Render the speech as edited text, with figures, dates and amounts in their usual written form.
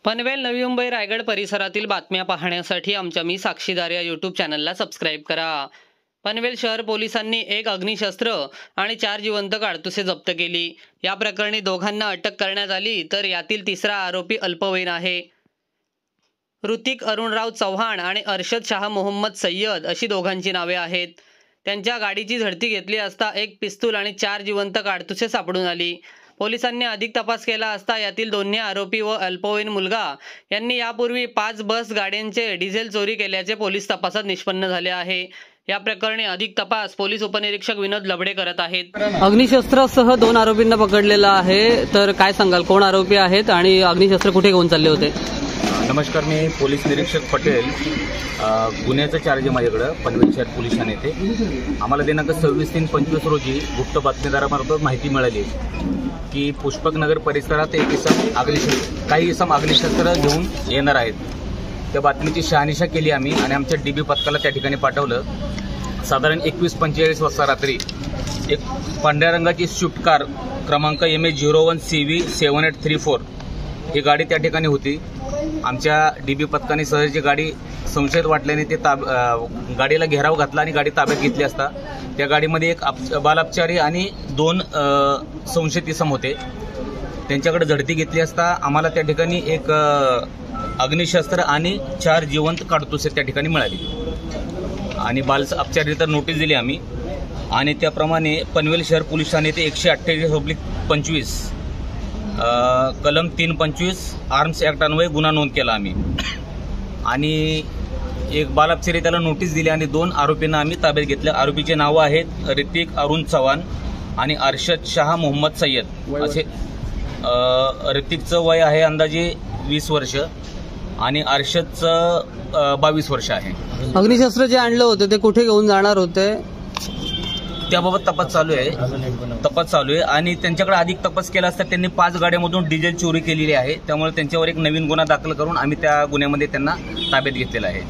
पनवेल नवी मुंबई रायगड परिसरातील बातम्या पाहण्यासाठी आमच्या मी साक्षीदार या यूट्यूब चॅनलला सबस्क्राईब करा। पनवेल शहर पोलिसांनी एक अग्निशस्त्र आणि 4 जिवंत काडतुसे जप्त केली। या प्रकरणी दोघांना अटक करण्यात आली, तर यातील तिसरा आरोपी अल्पवयीन आहे। ऋतिक अरुणराव चव्हाण आणि अर्शद शाह मोहम्मद सय्यद अशी दोघांची नावे आहेत। त्यांच्या गाडीची झडती घेतली असता एक पिस्तूल आणि 4 जिवंत काडतुसे सापडून आली। पोलिसांनी अधिक तपास केला असता यातील दोन्ही आरोपी व अल्पवयीन मुलगा यांनी यापूर्वी 5 बस गाड्यांचे डिझेल चोरी केल्याचे पोलीस तपासात निष्पन्न झाले आहे। या प्रकरणी अधिक तपास पोलीस उपनिरीक्षक विनोद लबडे करत आहेत। अग्निशस्त्रासह 2 आरोपींना पकडलेला आहे, तर काय सांगाल, कोण आरोपी आहेत आणि अग्निशस्त्र कुठे घेऊन चालले होते? नमस्कार, मी पोलीस निरीक्षक पटेल। गुन्ह्याचं चार्ज आहे माझ्याकडं पनवेल शहर पोलीस ठाणे येथे। आम्हाला दिनांक 26/3/25 रोजी गुप्त बातमीदारामार्फत माहिती मिळाली की पुष्पक नगर परिसरात काही इसम अग्निशस्त्र घेऊन येणार आहेत। त्या बातमीची शहानिशा केली आम्ही आणि आमच्या डीबी पथकाला त्या ठिकाणी पाठवलं। साधारण 21:45 वाजता रात्री एक पांढऱ्या रंगाची स्विफ्ट कार क्रमांक MA01CV7834 ही गाडी त्या ठिकाणी होती। आमच्या डीबी पथकाने सहजी गाडी संशयित वाटल्याने ते गाडीला घेराव घातला आणि गाडी ताब्यात घेतली असता त्या गाडीमध्ये एक बालअपचारी आणि 2 संशयित इसम होते। त्यांच्याकडे झडती घेतली असता आम्हाला त्या ठिकाणी एक अग्निशस्त्र आणि 4 जिवंत काडतुसे त्या ठिकाणी मिळाली आणि बाल अपचारी तर नोटीस दिली आम्ही। आणि त्याप्रमाणे पनवेल शहर पोलीस ठाणे ते 128/25 कलम 325 आर्म्स ॲक्ट अन्वये गुन्हा नोंद केला आम्ही आणि एक बालअपचारी त्याला नोटीस दिली आणि 2 आरोपींना आम्ही ताब्यात घेतले। आरोपीचे नावं आहेत ऋतिक अरुण चव्हाण आणि अर्शद शाह मोहम्मद सय्यद असे। ऋतिकचं वय आहे अंदाजे 20 वर्ष आणि अर्शदचं 22 वर्ष आहे। अग्निशस्त्र जे आणलं होतं ते कुठे घेऊन जाणार होते त्याबाबत तपास चालू आहे आणि त्यांच्याकडे अधिक तपास केला असता त्यांनी 5 गाड्यांमधून डिझेल चोरी केलेली आहे। त्यामुळे त्यांच्यावर एक नवीन गुन्हा दाखल करून आम्ही त्या गुन्ह्यामध्ये त्यांना ताब्यात घेतलेला आहे।